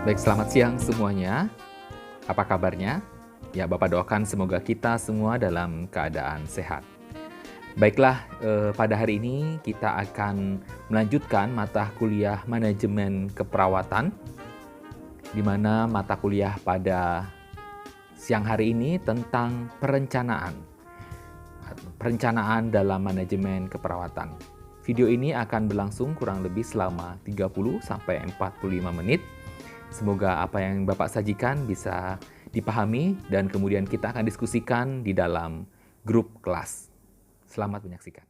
Baik, selamat siang semuanya. Apa kabarnya? Ya, Bapak doakan semoga kita semua dalam keadaan sehat. Baiklah, pada hari ini kita akan melanjutkan mata kuliah manajemen keperawatan, di mana mata kuliah pada siang hari ini tentang perencanaan. Perencanaan dalam manajemen keperawatan. Video ini akan berlangsung kurang lebih selama 30-45 menit. Semoga apa yang Bapak sajikan bisa dipahami dan kemudian kita akan diskusikan di dalam grup kelas. Selamat menyaksikan.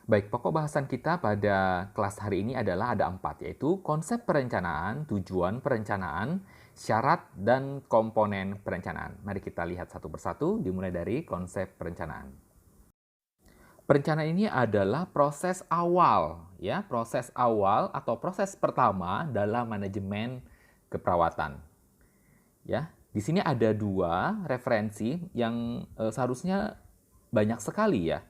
Baik, pokok bahasan kita pada kelas hari ini adalah ada 4, yaitu konsep perencanaan, tujuan perencanaan, syarat, dan komponen perencanaan. Mari kita lihat satu persatu, dimulai dari konsep perencanaan. Perencanaan ini adalah proses awal, ya, proses awal atau proses pertama dalam manajemen keperawatan. Ya, di sini ada 2 referensi yang seharusnya banyak sekali ya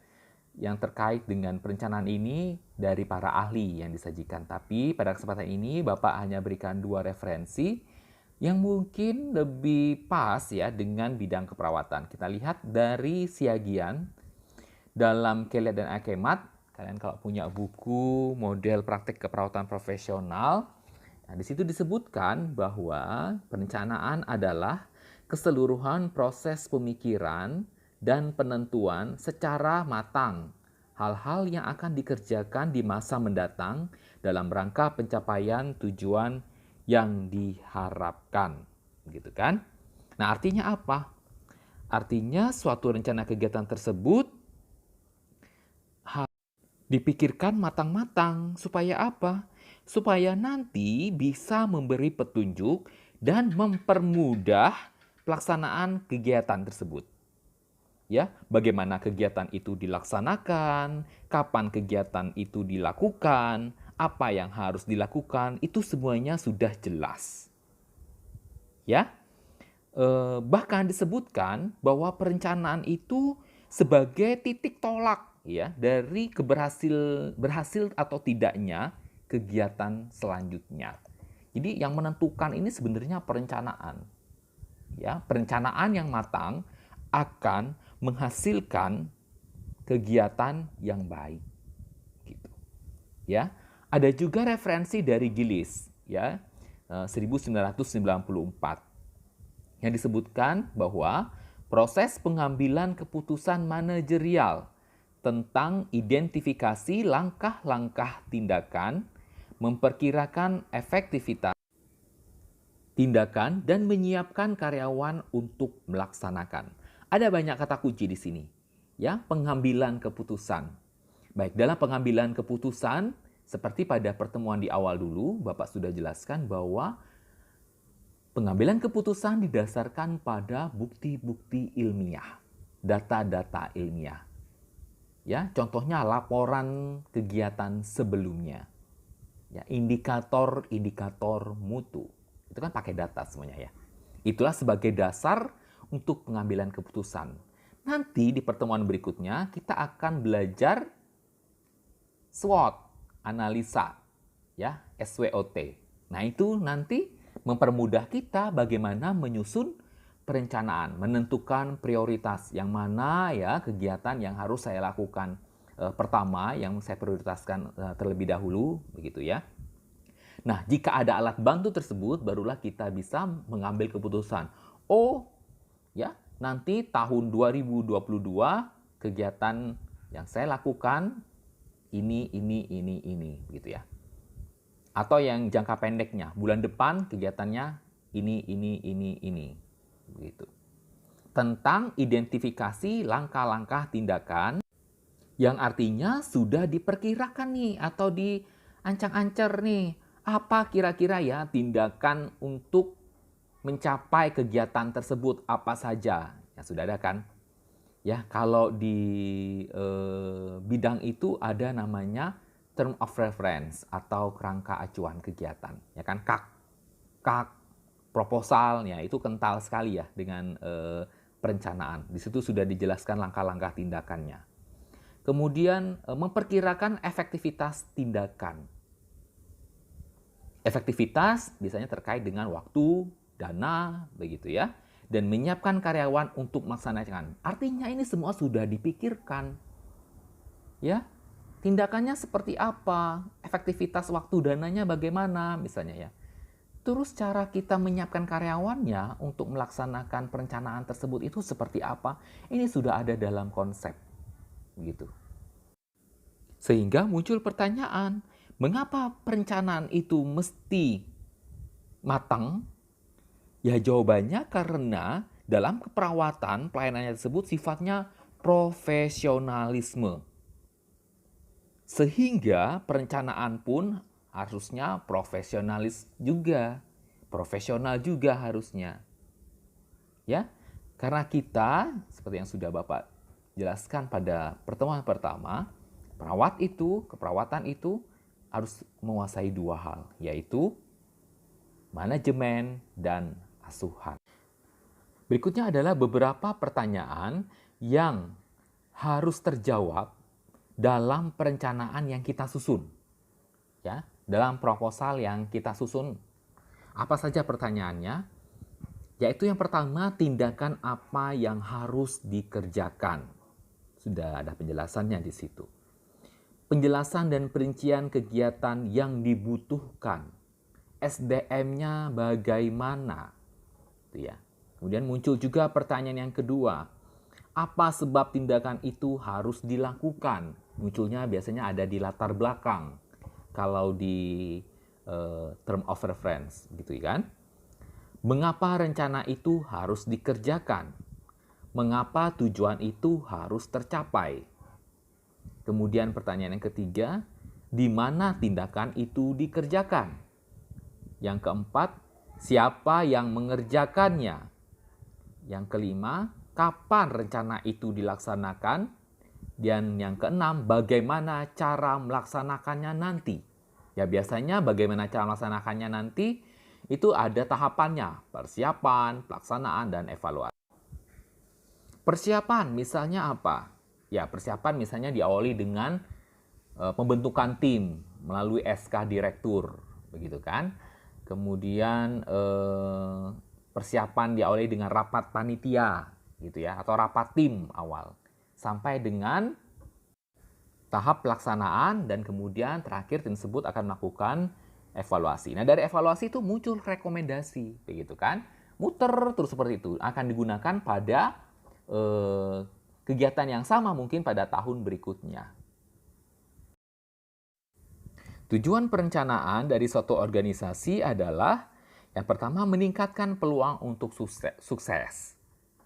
yang terkait dengan perencanaan ini dari para ahli yang disajikan. Tapi pada kesempatan ini Bapak hanya berikan 2 referensi yang mungkin lebih pas ya dengan bidang keperawatan. Kita lihat dari Siagian dalam Kelihat dan Akemat. Kalian kalau punya buku model praktik keperawatan profesional, nah, di situ disebutkan bahwa perencanaan adalah keseluruhan proses pemikiran dan penentuan secara matang hal-hal yang akan dikerjakan di masa mendatang dalam rangka pencapaian tujuan yang diharapkan, gitu kan? Nah, artinya apa? Artinya suatu rencana kegiatan tersebut dipikirkan matang-matang. Supaya apa? Supaya nanti bisa memberi petunjuk dan mempermudah pelaksanaan kegiatan tersebut. Ya, bagaimana kegiatan itu dilaksanakan, kapan kegiatan itu dilakukan, apa yang harus dilakukan, itu semuanya sudah jelas. Ya, bahkan disebutkan bahwa perencanaan itu sebagai titik tolak ya dari berhasil atau tidaknya kegiatan selanjutnya. Jadi yang menentukan ini sebenarnya perencanaan. Ya, perencanaan yang matang akan menghasilkan kegiatan yang baik. Gitu. Ya, ada juga referensi dari Gillis ya 1994 yang disebutkan bahwa proses pengambilan keputusan manajerial tentang identifikasi langkah-langkah tindakan, memperkirakan efektivitas tindakan, dan menyiapkan karyawan untuk melaksanakan. Ada banyak kata kunci di sini, ya, pengambilan keputusan. Baik, dalam pengambilan keputusan, seperti pada pertemuan di awal dulu, Bapak sudah jelaskan bahwa pengambilan keputusan didasarkan pada bukti-bukti ilmiah, data-data ilmiah. Ya, contohnya laporan kegiatan sebelumnya. Ya, indikator-indikator mutu. Itu kan pakai data semuanya ya. Itulah sebagai dasar untuk pengambilan keputusan. Nanti di pertemuan berikutnya kita akan belajar SWOT, analisa, ya, SWOT. Nah, itu nanti mempermudah kita bagaimana menyusun perencanaan, menentukan prioritas yang mana ya kegiatan yang harus saya lakukan pertama, yang saya prioritaskan terlebih dahulu, begitu ya. Nah, jika ada alat bantu tersebut, barulah kita bisa mengambil keputusan. Oh, ya, nanti tahun 2022 kegiatan yang saya lakukan ini, gitu ya. Atau yang jangka pendeknya, bulan depan kegiatannya ini, begitu. Tentang identifikasi langkah-langkah tindakan yang artinya sudah diperkirakan nih atau diancang-ancang nih. Apa kira-kira ya tindakan untuk mencapai kegiatan tersebut apa saja? Ya sudah ada kan? Ya, kalau di bidang itu ada namanya term of reference atau kerangka acuan kegiatan, ya kan? KAK, proposalnya itu kental sekali ya dengan perencanaan. Di situ sudah dijelaskan langkah-langkah tindakannya. Kemudian memperkirakan efektivitas tindakan. Efektivitas biasanya terkait dengan waktu, dana, begitu ya. Dan menyiapkan karyawan untuk melaksanakan. Artinya ini semua sudah dipikirkan. Ya, tindakannya seperti apa? Efektivitas waktu dananya bagaimana misalnya ya. Terus cara kita menyiapkan karyawannya untuk melaksanakan perencanaan tersebut itu seperti apa? Ini sudah ada dalam konsep. Begitu. Sehingga muncul pertanyaan, mengapa perencanaan itu mesti matang? Ya jawabannya karena dalam keperawatan pelayanannya tersebut sifatnya profesionalisme. Sehingga perencanaan pun harusnya profesionalis juga. Profesional juga harusnya. Ya, karena kita seperti yang sudah Bapak jelaskan pada pertemuan pertama, keperawatan itu harus menguasai dua hal, yaitu manajemen dan asuhan. Berikutnya adalah beberapa pertanyaan yang harus terjawab dalam perencanaan yang kita susun. Ya, dalam proposal yang kita susun. Apa saja pertanyaannya? Yaitu yang pertama, tindakan apa yang harus dikerjakan. Sudah ada penjelasannya di situ. Penjelasan dan perincian kegiatan yang dibutuhkan. SDM-nya bagaimana? Itu ya. Kemudian muncul juga pertanyaan yang kedua. Apa sebab tindakan itu harus dilakukan? Munculnya biasanya ada di latar belakang. Kalau di term of reference, gitu kan? Mengapa rencana itu harus dikerjakan? Mengapa tujuan itu harus tercapai? Kemudian pertanyaan yang ketiga, di mana tindakan itu dikerjakan? Yang keempat, siapa yang mengerjakannya? Yang kelima, kapan rencana itu dilaksanakan? Dan yang keenam, bagaimana cara melaksanakannya nanti? Ya biasanya bagaimana cara melaksanakannya nanti, itu ada tahapannya, persiapan, pelaksanaan, dan evaluasi. Persiapan misalnya apa? Ya, persiapan misalnya diawali dengan pembentukan tim melalui SK direktur, begitu kan? Kemudian persiapan diawali dengan rapat panitia, gitu ya, atau rapat tim awal, sampai dengan tahap pelaksanaan dan kemudian terakhir tim tersebut akan melakukan evaluasi. Nah, dari evaluasi itu muncul rekomendasi, begitu kan? Muter terus seperti itu akan digunakan pada kegiatan yang sama mungkin pada tahun berikutnya. Tujuan perencanaan dari suatu organisasi adalah yang pertama meningkatkan peluang untuk sukses.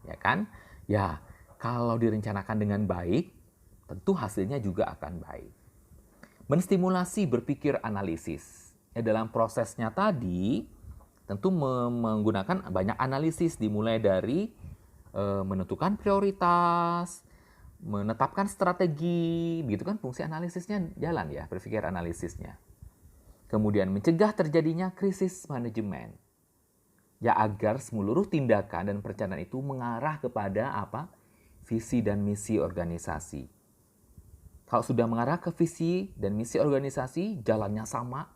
Ya kan? Ya, kalau direncanakan dengan baik, tentu hasilnya juga akan baik. Menstimulasi berpikir analisis. Ya, dalam prosesnya tadi, tentu menggunakan banyak analisis dimulai dari menentukan prioritas, menetapkan strategi, begitu kan fungsi analisisnya jalan ya, berpikir analisisnya. Kemudian mencegah terjadinya krisis manajemen. Ya agar seluruh tindakan dan perencanaan itu mengarah kepada apa? Visi dan misi organisasi. Kalau sudah mengarah ke visi dan misi organisasi, jalannya sama,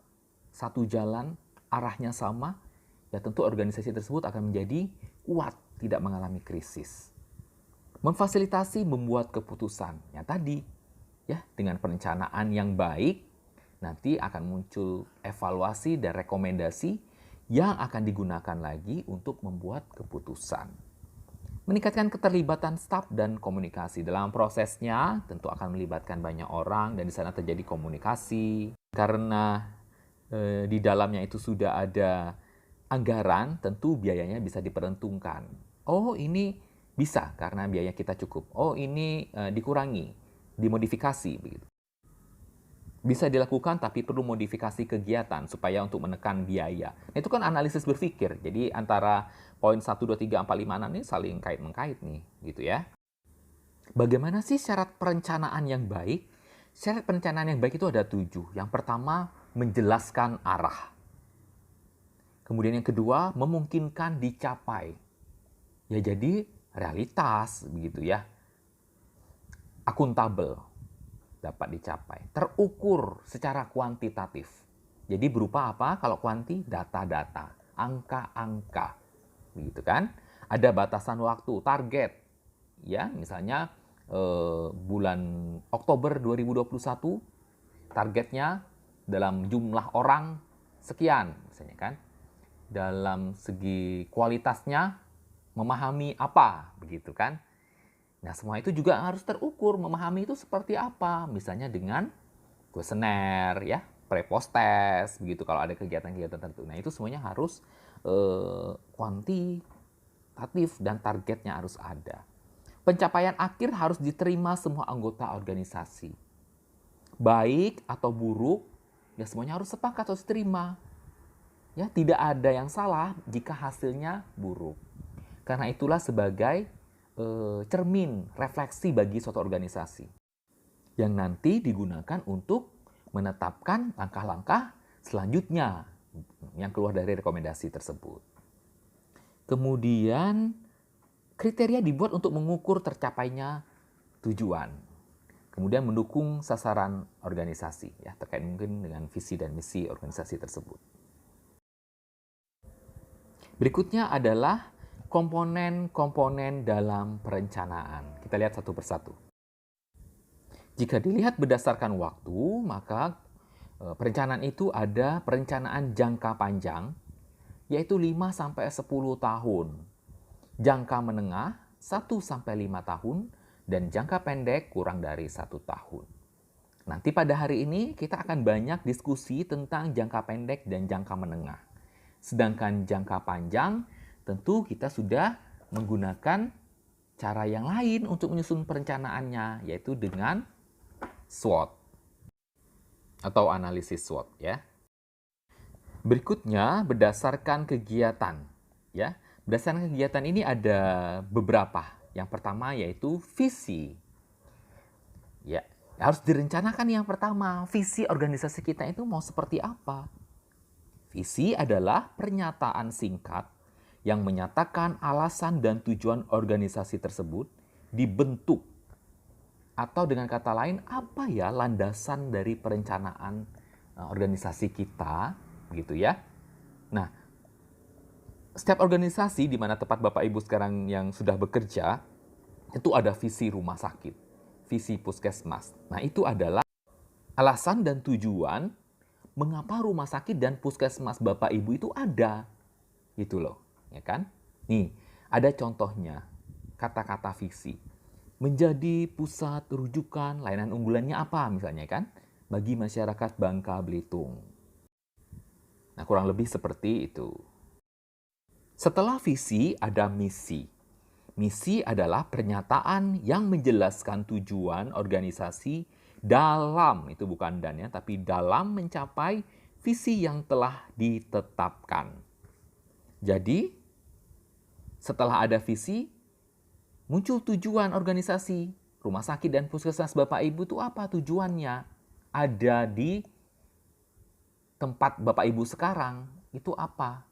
satu jalan, arahnya sama, ya tentu organisasi tersebut akan menjadi kuat, tidak mengalami krisis. Memfasilitasi membuat keputusan. Ya tadi, ya dengan perencanaan yang baik, nanti akan muncul evaluasi dan rekomendasi yang akan digunakan lagi untuk membuat keputusan. Meningkatkan keterlibatan staf dan komunikasi. Dalam prosesnya tentu akan melibatkan banyak orang dan di sana terjadi komunikasi. Karena di dalamnya itu sudah ada anggaran, tentu biayanya bisa diperhitungkan. Oh, ini bisa karena biaya kita cukup. Oh, ini dikurangi, dimodifikasi begitu. Bisa dilakukan tapi perlu modifikasi kegiatan supaya untuk menekan biaya. Nah, itu kan analisis berpikir. Jadi antara poin 1, 2, 3, 4, 5, 6 ini saling kait-mengkait nih, gitu ya. Bagaimana sih syarat perencanaan yang baik? Syarat perencanaan yang baik itu ada 7. Yang pertama, menjelaskan arah. Kemudian yang kedua, memungkinkan dicapai. Ya jadi realitas begitu ya. Akuntabel, dapat dicapai. Terukur secara kuantitatif. Jadi berupa apa? Kalau kuanti, data-data, angka-angka, begitu kan? Ada batasan waktu, target, ya, misalnya bulan Oktober 2021, targetnya dalam jumlah orang sekian, misalnya kan. Dalam segi kualitasnya, memahami apa, begitu kan? Nah, semua itu juga harus terukur, memahami itu seperti apa, misalnya dengan kuesioner, ya, pre-post test, begitu kalau ada kegiatan-kegiatan tertentu. Nah, itu semuanya harus kuantitatif dan targetnya harus ada. Pencapaian akhir harus diterima semua anggota organisasi. Baik atau buruk, ya semuanya harus sepakat, harus diterima. Ya, tidak ada yang salah jika hasilnya buruk. Karena itulah sebagai cermin, refleksi bagi suatu organisasi yang nanti digunakan untuk menetapkan langkah-langkah selanjutnya yang keluar dari rekomendasi tersebut. Kemudian kriteria dibuat untuk mengukur tercapainya tujuan. Kemudian mendukung sasaran organisasi, ya, terkait mungkin dengan visi dan misi organisasi tersebut. Berikutnya adalah komponen-komponen dalam perencanaan. Kita lihat satu persatu. Jika dilihat berdasarkan waktu, maka perencanaan itu ada perencanaan jangka panjang, yaitu 5-10 tahun. Jangka menengah 1-5 tahun, dan jangka pendek kurang dari 1 tahun. Nanti pada hari ini kita akan banyak diskusi tentang jangka pendek dan jangka menengah. Sedangkan jangka panjang tentu kita sudah menggunakan cara yang lain untuk menyusun perencanaannya, yaitu dengan SWOT atau analisis SWOT, ya. Berikutnya berdasarkan kegiatan, ya. Berdasarkan kegiatan ini ada beberapa. Yang pertama yaitu visi. Ya, harus direncanakan yang pertama, visi organisasi kita itu mau seperti apa? Visi adalah pernyataan singkat yang menyatakan alasan dan tujuan organisasi tersebut dibentuk. Atau dengan kata lain, apa ya landasan dari perencanaan organisasi kita, gitu ya. Nah, setiap organisasi di mana tempat Bapak Ibu sekarang yang sudah bekerja, itu ada visi rumah sakit, visi puskesmas. Nah, itu adalah alasan dan tujuan mengapa rumah sakit dan puskesmas Bapak Ibu itu ada. Gitu loh, ya kan? Nih, ada contohnya, kata-kata visi. Menjadi pusat rujukan layanan unggulannya apa misalnya kan? Bagi masyarakat Bangka Belitung. Nah, kurang lebih seperti itu. Setelah visi ada misi. Misi adalah pernyataan yang menjelaskan tujuan organisasi dalam, itu bukan dan ya, tapi dalam mencapai visi yang telah ditetapkan. Jadi, setelah ada visi, muncul tujuan organisasi. Rumah sakit dan puskesmas Bapak Ibu itu apa tujuannya? Ada di tempat Bapak Ibu sekarang, itu apa?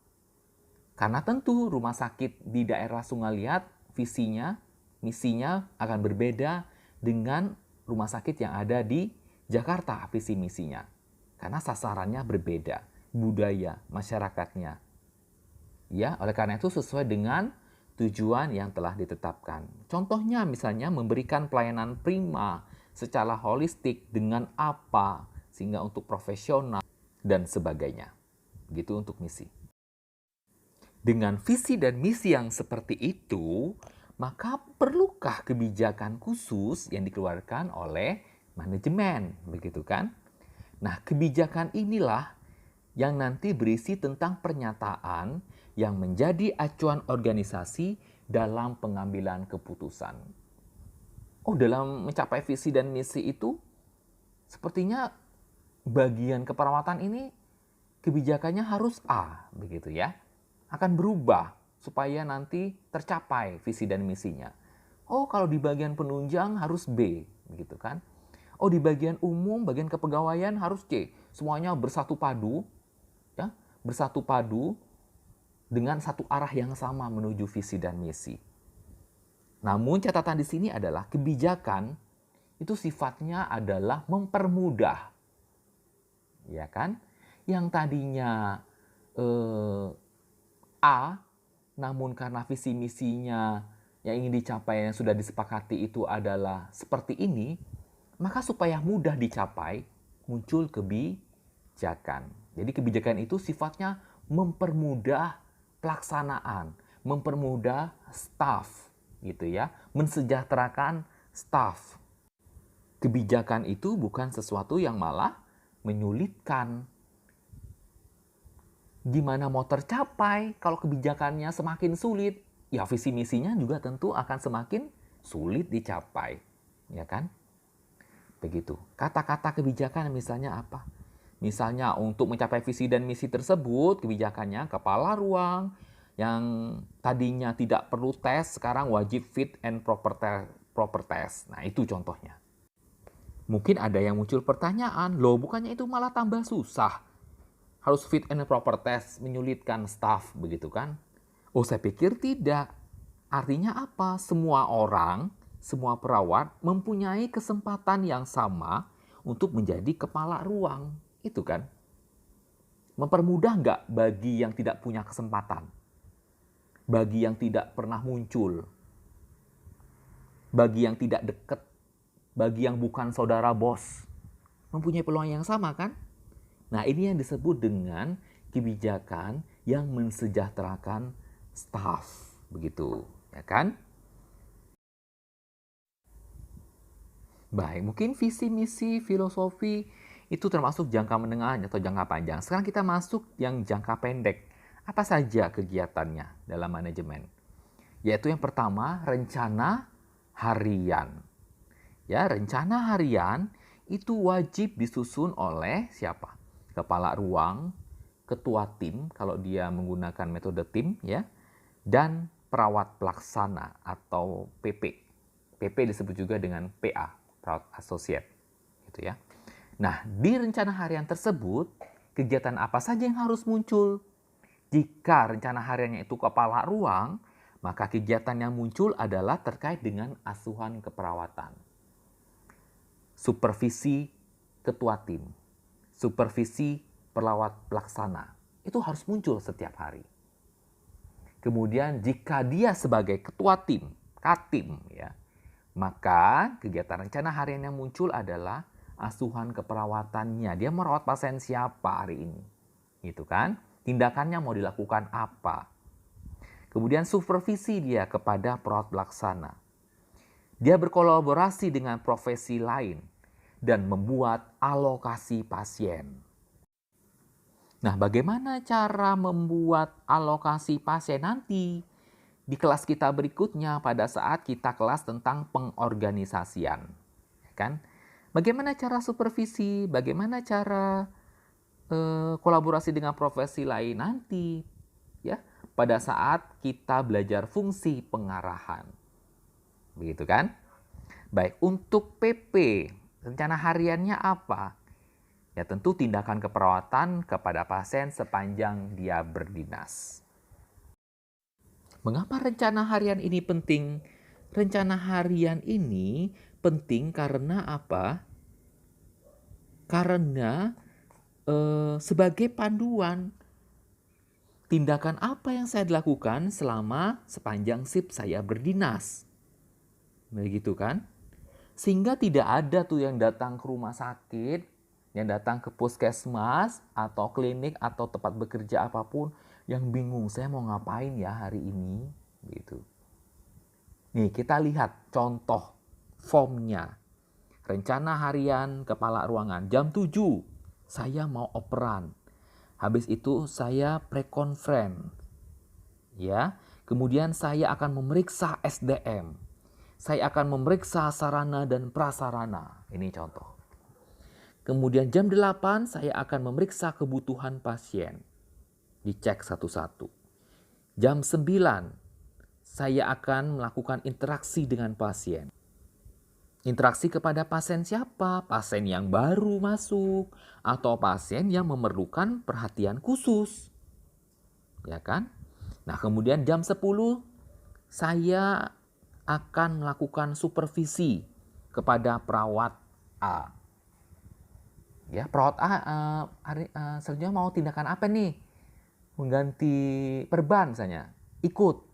Karena tentu rumah sakit di daerah Sungai Liat, visinya, misinya akan berbeda dengan rumah sakit yang ada di Jakarta, visi misinya. Karena sasarannya berbeda, budaya, masyarakatnya. Ya, oleh karena itu sesuai dengan tujuan yang telah ditetapkan. Contohnya misalnya memberikan pelayanan prima secara holistik dengan apa, sehingga untuk profesional dan sebagainya. Begitu untuk misi. Dengan visi dan misi yang seperti itu, maka perlukah kebijakan khusus yang dikeluarkan oleh manajemen, begitu kan? Nah, kebijakan inilah yang nanti berisi tentang pernyataan yang menjadi acuan organisasi dalam pengambilan keputusan. Oh, dalam mencapai visi dan misi itu, sepertinya bagian keperawatan ini kebijakannya harus A, begitu ya. Akan berubah supaya nanti tercapai visi dan misinya. Oh, kalau di bagian penunjang harus B, begitu kan. Oh, di bagian umum, bagian kepegawaian harus C. Semuanya bersatu padu, ya, bersatu padu dengan satu arah yang sama menuju visi dan misi. Namun catatan di sini adalah kebijakan itu sifatnya adalah mempermudah. Ya kan? yang tadinya A, namun karena visi misinya yang ingin dicapai yang sudah disepakati itu adalah seperti ini, maka supaya mudah dicapai, muncul kebijakan. Jadi kebijakan itu sifatnya mempermudah pelaksanaan, mempermudah staf, gitu ya, mensejahterakan staf. Kebijakan itu bukan sesuatu yang malah menyulitkan. Gimana mau tercapai kalau kebijakannya semakin sulit? Ya visi misinya juga tentu akan semakin sulit dicapai, ya kan? Begitu. Kata-kata kebijakan misalnya apa? Misalnya untuk mencapai visi dan misi tersebut, kebijakannya kepala ruang yang tadinya tidak perlu tes, sekarang wajib fit and proper test. Nah, itu contohnya. Mungkin ada yang muncul pertanyaan, loh bukannya itu malah tambah susah? Harus fit and proper test, menyulitkan staf, begitu kan? Oh, saya pikir tidak. Artinya apa? Semua orang, semua perawat mempunyai kesempatan yang sama untuk menjadi kepala ruang. Itu kan? Mempermudah nggak bagi yang tidak punya kesempatan? Bagi yang tidak pernah muncul? Bagi yang tidak dekat? Bagi yang bukan saudara bos? Mempunyai peluang yang sama kan? Nah, ini yang disebut dengan kebijakan yang mensejahterakan staf, begitu, ya kan? Baik, mungkin visi, misi, filosofi itu termasuk jangka menengah atau jangka panjang. Sekarang kita masuk yang jangka pendek. Apa saja kegiatannya dalam manajemen? Yaitu yang pertama, rencana harian. Ya, rencana harian itu wajib disusun oleh siapa? Kepala ruang, ketua tim kalau dia menggunakan metode tim ya, dan perawat pelaksana atau PP. PP disebut juga dengan PA, perawat associate gitu ya. Nah, di rencana harian tersebut kegiatan apa saja yang harus muncul? Jika rencana hariannya itu kepala ruang, maka kegiatan yang muncul adalah terkait dengan asuhan keperawatan. Supervisi ketua tim, supervisi perawat pelaksana, itu harus muncul setiap hari. Kemudian jika dia sebagai ketua tim, Katim ya, maka kegiatan rencana harian yang muncul adalah asuhan keperawatannya. Dia merawat pasien siapa hari ini? Gitu kan? Tindakannya mau dilakukan apa? Kemudian supervisi dia kepada perawat pelaksana. Dia berkolaborasi dengan profesi lain dan membuat alokasi pasien. Nah, bagaimana cara membuat alokasi pasien nanti? Di kelas kita berikutnya pada saat kita kelas tentang pengorganisasian. Kan? Bagaimana cara supervisi? Bagaimana cara kolaborasi dengan profesi lain nanti? Ya, pada saat kita belajar fungsi pengarahan. Begitu kan? Baik, untuk PP, rencana hariannya apa? Ya tentu tindakan keperawatan kepada pasien sepanjang dia berdinas. Mengapa rencana harian ini penting? Rencana harian ini penting karena apa? Karena sebagai panduan tindakan apa yang saya lakukan selama sepanjang shift saya berdinas. Begitu kan? Sehingga tidak ada tuh yang datang ke rumah sakit, yang datang ke puskesmas atau klinik atau tempat bekerja apapun yang bingung, saya mau ngapain ya hari ini? Gitu. Nih, kita lihat contoh formnya. Rencana harian kepala ruangan. Jam 7, saya mau operan. Habis itu saya pre-conference. Ya, kemudian saya akan memeriksa SDM. Saya akan memeriksa sarana dan prasarana. Ini contoh. Kemudian jam 8 saya akan memeriksa kebutuhan pasien. Dicek satu-satu. Jam 9 saya akan melakukan interaksi dengan pasien. Interaksi kepada pasien siapa? Pasien yang baru masuk atau pasien yang memerlukan perhatian khusus. Ya kan? Nah, kemudian jam 10 saya akan melakukan supervisi kepada perawat A. Ya, perawat A selanjutnya mau tindakan apa nih? Mengganti perban misalnya. Ikut.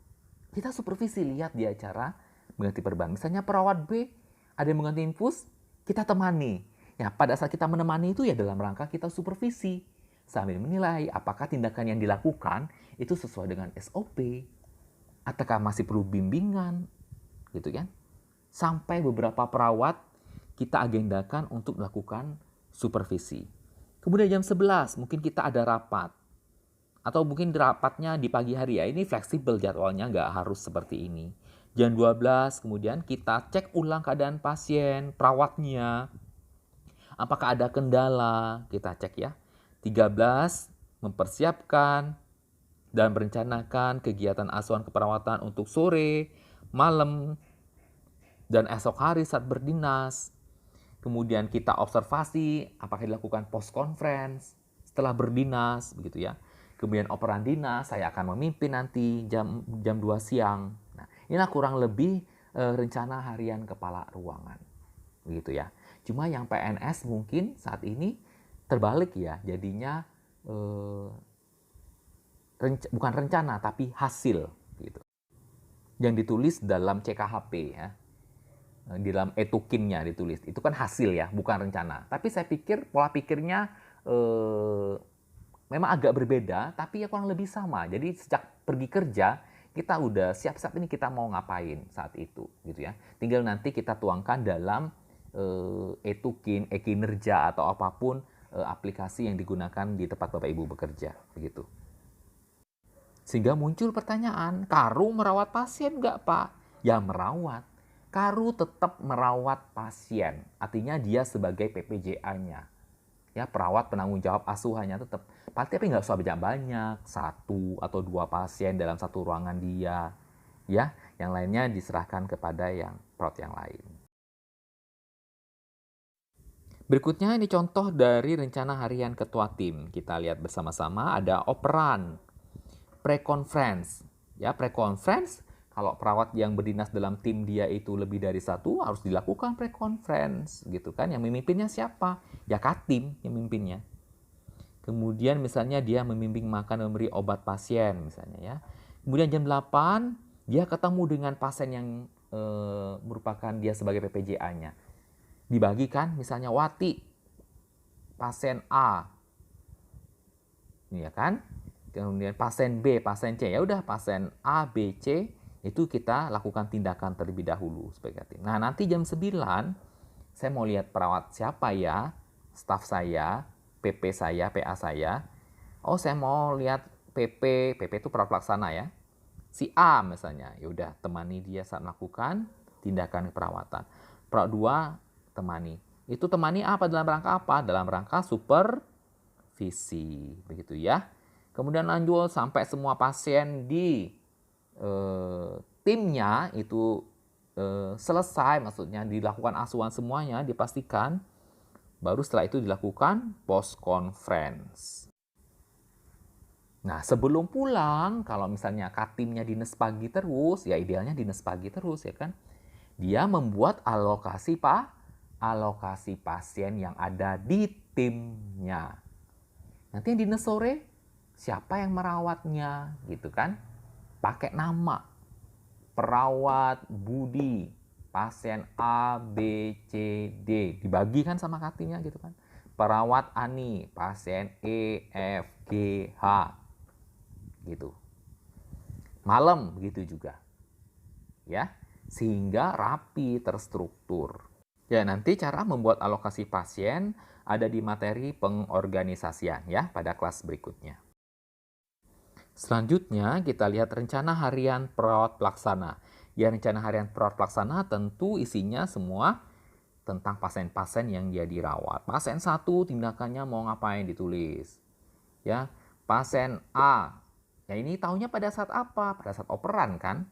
Kita supervisi, lihat dia cara mengganti perban. Misalnya perawat B ada yang mengganti infus, kita temani. Ya, pada saat kita menemani itu ya dalam rangka kita supervisi sambil menilai apakah tindakan yang dilakukan itu sesuai dengan SOP ataukah masih perlu bimbingan, gitu kan? Sampai beberapa perawat kita agendakan untuk melakukan supervisi. Kemudian jam 11 mungkin kita ada rapat. Atau mungkin rapatnya di pagi hari ya, ini fleksibel jadwalnya, nggak harus seperti ini. Jam 12 kemudian kita cek ulang keadaan pasien, perawatnya. Apakah ada kendala, kita cek ya. 13 mempersiapkan dan merencanakan kegiatan asuhan keperawatan untuk sore, malam, dan esok hari saat berdinas. Kemudian kita observasi apakah dilakukan post conference setelah berdinas, begitu ya. Kemudian operan dinas, saya akan memimpin nanti jam 2 siang. Nah, inilah kurang lebih rencana harian kepala ruangan. Begitu ya. Cuma yang PNS mungkin saat ini terbalik ya, jadinya bukan rencana tapi hasil gitu. Yang ditulis dalam CKHP ya. Di dalam etukinnya ditulis. Itu kan hasil ya, bukan rencana. Tapi saya pikir pola pikirnya memang agak berbeda, tapi ya kurang lebih sama. Jadi sejak pergi kerja, kita udah siap-siap ini kita mau ngapain saat itu, gitu ya. Tinggal nanti kita tuangkan dalam etukin, e-kinerja atau apapun aplikasi yang digunakan di tempat Bapak Ibu bekerja, begitu. Sehingga muncul pertanyaan, Karu merawat pasien nggak Pak? Ya merawat. Karu tetap merawat pasien, artinya dia sebagai PPJA-nya. Ya, perawat penanggung jawab asuhannya tetap. Tapi nggak usah banyak, 1 atau 2 pasien dalam satu ruangan dia. Ya, yang lainnya diserahkan kepada yang perawat yang lain. Berikutnya ini contoh dari rencana harian ketua tim. Kita lihat bersama-sama ada operan, pre-conference. Ya, pre-conference kalau perawat yang berdinas dalam tim dia itu lebih dari 1 harus dilakukan pre-conference gitu kan. Yang memimpinnya siapa? Ya Katim yang memimpinnya. Kemudian misalnya dia membimbing makan dan memberi obat pasien misalnya ya. Kemudian jam 8 dia ketemu dengan pasien yang merupakan dia sebagai PPJA-nya. Dibagikan misalnya Wati pasien A. Ini ya kan? Kemudian pasien B, pasien C. Ya udah pasien A, B, C itu kita lakukan tindakan terlebih dahulu sebagai tim. Nah, nanti jam 9 saya mau lihat perawat siapa ya, staf saya, PP saya, PA saya. Oh, saya mau lihat PP itu perawat pelaksana ya. Si A misalnya, ya udah temani dia saat melakukan tindakan keperawatan. Perawat 2 temani. Itu temani apa dalam rangka apa? Dalam rangka supervisi, begitu ya. Kemudian lanjut sampai semua pasien di timnya itu selesai, maksudnya dilakukan asuhan semuanya, dipastikan. Baru setelah itu dilakukan post conference. Nah, sebelum pulang, kalau misalnya Katimnya dinas pagi terus, ya idealnya dinas pagi terus ya kan. Dia membuat alokasi pasien yang ada di timnya. Nanti yang dinas sore, siapa yang merawatnya gitu kan? Pakai nama. Perawat Budi, pasien A, B, C, D. Dibagi kan sama Katimnya gitu kan. Perawat Ani, pasien E, F, G, H. Gitu. Malam begitu juga. Ya, sehingga rapi, terstruktur. Ya, nanti cara membuat alokasi pasien ada di materi pengorganisasian ya pada kelas berikutnya. Selanjutnya kita lihat rencana harian perawat pelaksana. Ya, rencana harian perawat pelaksana tentu isinya semua tentang pasien-pasien yang dia dirawat. Pasien 1 tindakannya mau ngapain ditulis. Ya, pasien A. Ya ini tahunya pada saat apa? Pada saat operan kan?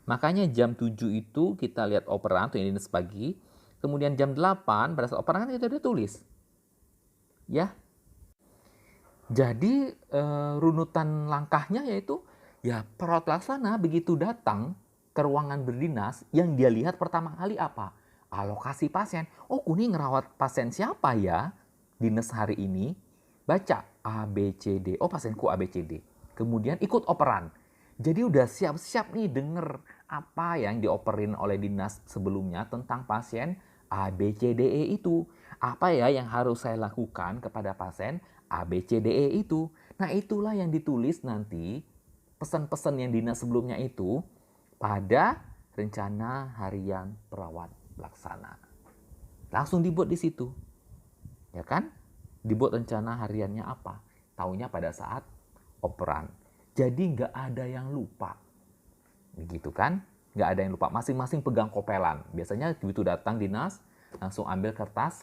Makanya jam 7 itu kita lihat operan, itu ini pagi. Kemudian jam 8 pada saat operan kan kita udah tulis. Ya. Jadi runutan langkahnya yaitu ya perawat pelaksana begitu datang ke ruangan berdinas yang dia lihat pertama kali apa? Alokasi pasien. Oh, ini ngerawat pasien siapa ya? dinas hari ini, baca A, B, C, D. Oh, pasienku A, B, C, D. Kemudian ikut operan. Jadi udah siap-siap nih denger apa yang dioperin oleh dinas sebelumnya tentang pasien A, B, C, D, E itu. Apa ya yang harus saya lakukan kepada pasien A, B, C, D, E itu. Nah, itulah yang ditulis nanti pesan-pesan yang dinas sebelumnya itu pada rencana harian perawat pelaksana. Langsung dibuat di situ. Ya kan? Dibuat rencana hariannya apa? Taunya pada saat operan. Jadi nggak ada yang lupa. Begitu kan? Nggak ada yang lupa. Masing-masing pegang kopelan. Biasanya begitu datang dinas, langsung ambil kertas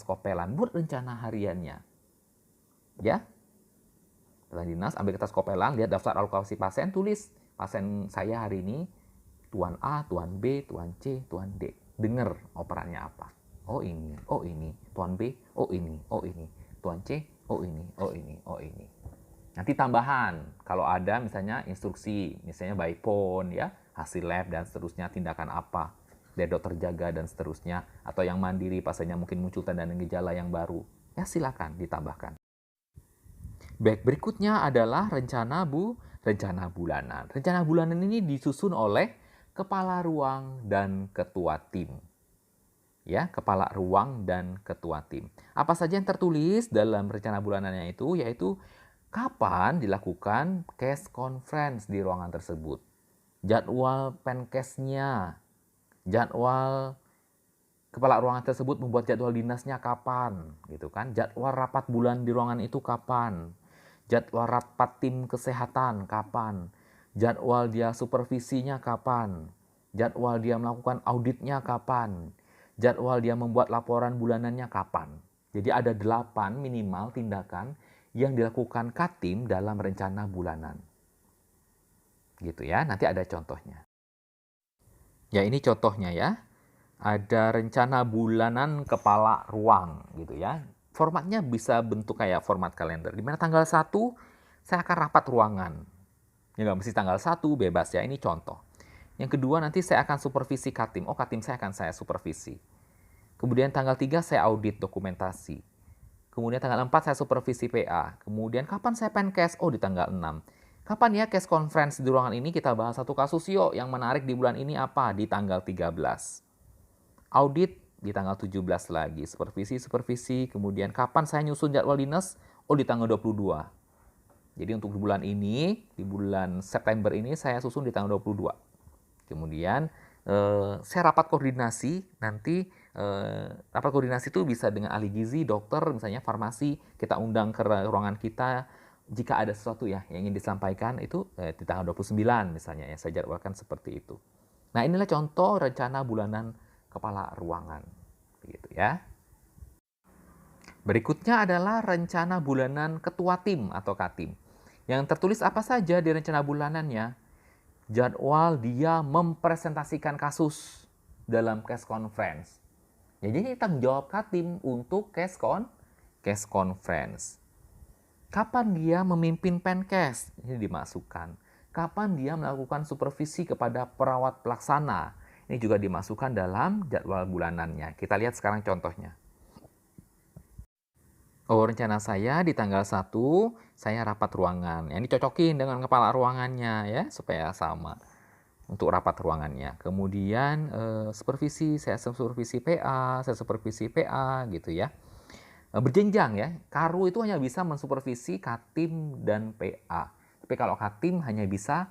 kopelan. Buat rencana hariannya. Ya? Datang dinas, ambil kertas kopelan, lihat daftar alokasi pasien, tulis. Pasien saya hari ini, Tuan A, Tuan B, Tuan C, Tuan D. Dengar operannya apa. Oh ini, oh ini. Tuan B, oh ini, oh ini. Tuan C, oh ini, oh ini, oh ini. Nanti tambahan, kalau ada misalnya instruksi, misalnya by phone, ya, hasil lab dan seterusnya, tindakan apa dari dokter jaga dan seterusnya, atau yang mandiri pasiennya mungkin muncul tanda dan gejala yang baru, ya silakan ditambahkan. Baik, berikutnya adalah rencana bulanan. Rencana bulanan ini disusun oleh kepala ruang dan ketua tim. Ya, kepala ruang dan ketua tim. Apa saja yang tertulis dalam rencana bulanannya itu, yaitu kapan dilakukan case conference di ruangan tersebut, jadwal penkesnya, jadwal kepala ruangan tersebut membuat jadwal dinasnya kapan, gitu kan? Jadwal rapat bulan di ruangan itu kapan? Jadwal rapat tim kesehatan kapan? Jadwal dia supervisinya kapan? Jadwal dia melakukan auditnya kapan? Jadwal dia membuat laporan bulanannya kapan? Jadi ada 8 minimal tindakan yang dilakukan Katim dalam rencana bulanan. Gitu ya, nanti ada contohnya. Ya, ini contohnya ya. Ada rencana bulanan kepala ruang gitu ya. Formatnya bisa bentuk kayak format kalender. Di mana tanggal 1 saya akan rapat ruangan. Ya nggak mesti tanggal 1, bebas ya. Ini contoh. Yang kedua nanti saya akan supervisi Katim. Oh, Katim saya akan saya supervisi. Kemudian tanggal 3 saya audit dokumentasi. Kemudian tanggal 4 saya supervisi PA. Kemudian kapan saya pencast? Oh, di tanggal 6. Kapan ya case conference di ruangan ini? Kita bahas satu kasus yuk. Yang menarik di bulan ini apa? Di tanggal 13. Audit di tanggal 17 lagi. Supervisi. Kemudian kapan saya nyusun jadwal dinas? Oh, di tanggal 22. Jadi untuk bulan ini, di bulan September ini saya susun di tanggal 22. Kemudian saya rapat koordinasi. Nanti rapat koordinasi itu bisa dengan ahli gizi, dokter, misalnya farmasi. Kita undang ke ruangan kita. Jika ada sesuatu ya yang ingin disampaikan itu di tanggal 29 misalnya ya, saya jadwalkan seperti itu. Nah, inilah contoh rencana bulanan kepala ruangan. Begitu ya. Berikutnya adalah rencana bulanan ketua tim atau Katim. Yang tertulis apa saja di rencana bulanannya? Jadwal dia mempresentasikan kasus dalam case conference. Ya, jadi tanggung jawab Katim untuk case conference. Kapan dia memimpin pencast? Ini dimasukkan. Kapan dia melakukan supervisi kepada perawat pelaksana? Ini juga dimasukkan dalam jadwal bulanannya. Kita lihat sekarang contohnya. Oh, rencana saya di tanggal 1, saya rapat ruangan. Ini cocokin dengan kepala ruangannya ya, supaya sama untuk rapat ruangannya. Kemudian supervisi, saya supervisi PA, saya supervisi PA gitu ya. Berjenjang ya, Karu itu hanya bisa mensupervisi Katim dan PA. Tapi kalau Katim hanya bisa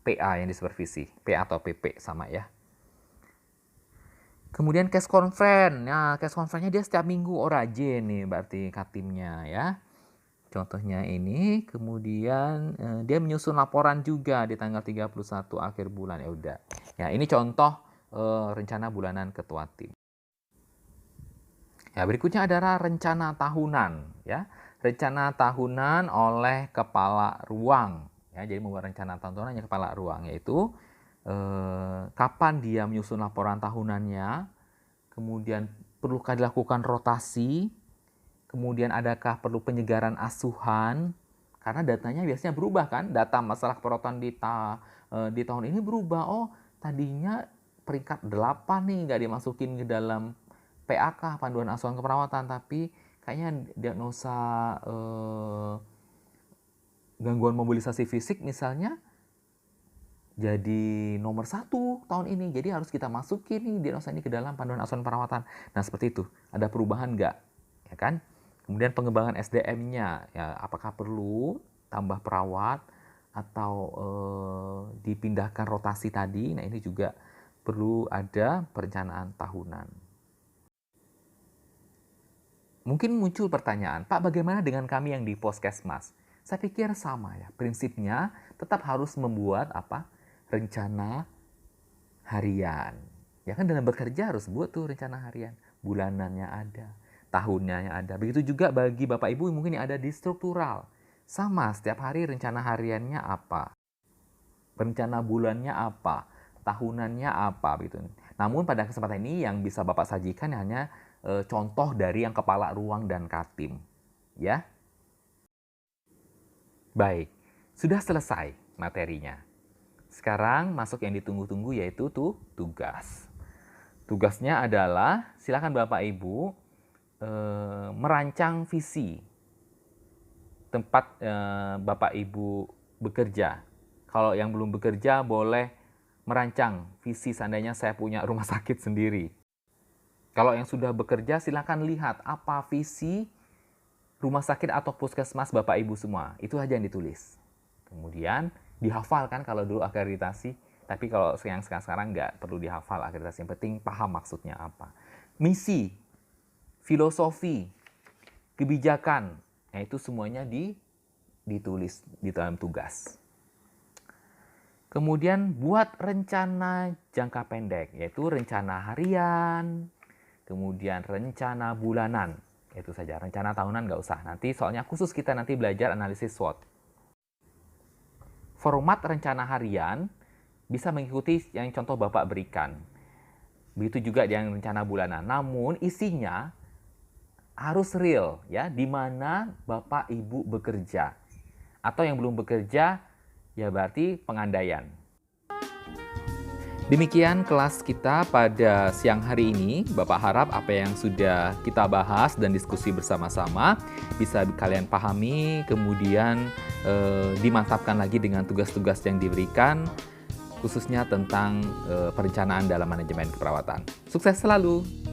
PA yang disupervisi, PA atau PP sama ya. Kemudian case conference. Nah, case conference-nya dia setiap minggu. Oh, rajin nih berarti Katimnya ya. Contohnya ini. Kemudian dia menyusun laporan juga di tanggal 31 akhir bulan. Ya udah. Ya, ini contoh rencana bulanan ketua tim. Ya, berikutnya adalah rencana tahunan ya. Rencana tahunan oleh kepala ruang. Ya, jadi membuat rencana tahunannya kepala ruang, yaitu kapan dia menyusun laporan tahunannya, kemudian perlukah dilakukan rotasi, kemudian adakah perlu penyegaran asuhan, karena datanya biasanya berubah kan, data masalah keperawatan di tahun ini berubah. Oh, tadinya peringkat 8 nih nggak dimasukin ke dalam PAK, panduan asuhan keperawatan, tapi kayaknya diagnosa gangguan mobilisasi fisik misalnya jadi nomor 1 tahun ini. Jadi harus kita masukin nih diagnosa ini ke dalam panduan asuhan perawatan. Nah, seperti itu. Ada perubahan nggak? Ya kan? Kemudian pengembangan SDM-nya, ya apakah perlu tambah perawat atau dipindahkan rotasi tadi? Nah, ini juga perlu ada perencanaan tahunan. Mungkin muncul pertanyaan, Pak, bagaimana dengan kami yang di Puskesmas? Saya pikir sama ya. Prinsipnya tetap harus membuat apa? Rencana harian. Ya kan dalam bekerja harus buat tuh rencana harian. Bulanannya ada, tahunnya ada. Begitu juga bagi Bapak Ibu mungkin yang ada di struktural. Sama, setiap hari rencana hariannya apa? Rencana bulannya apa? Tahunannya apa? Gitu. Namun pada kesempatan ini yang bisa Bapak sajikan hanya contoh dari yang kepala ruang dan Katim. Ya. Baik, sudah selesai materinya. Sekarang masuk yang ditunggu-tunggu yaitu tugas. Tugasnya adalah silakan Bapak Ibu merancang visi tempat Bapak Ibu bekerja. Kalau yang belum bekerja boleh merancang visi seandainya saya punya rumah sakit sendiri. Kalau yang sudah bekerja silakan lihat apa visi rumah sakit atau puskesmas Bapak Ibu semua. Itu aja yang ditulis. Kemudian dihafalkan kalau dulu akreditasi, tapi kalau yang sekarang nggak perlu dihafal akreditasi, yang penting paham maksudnya apa. Misi, filosofi, kebijakan, nah itu semuanya ditulis di dalam tugas. Kemudian buat rencana jangka pendek, yaitu rencana harian, kemudian rencana bulanan, itu saja. Rencana tahunan nggak usah, nanti soalnya khusus kita nanti belajar analisis SWOT. Format rencana harian bisa mengikuti yang contoh Bapak berikan. Begitu juga yang rencana bulanan. Namun isinya harus real ya, di mana Bapak Ibu bekerja. Atau yang belum bekerja ya berarti pengandaian. Demikian kelas kita pada siang hari ini. Bapak harap apa yang sudah kita bahas dan diskusi bersama-sama bisa kalian pahami, kemudian dimantapkan lagi dengan tugas-tugas yang diberikan, khususnya tentang perencanaan dalam manajemen keperawatan. Sukses selalu!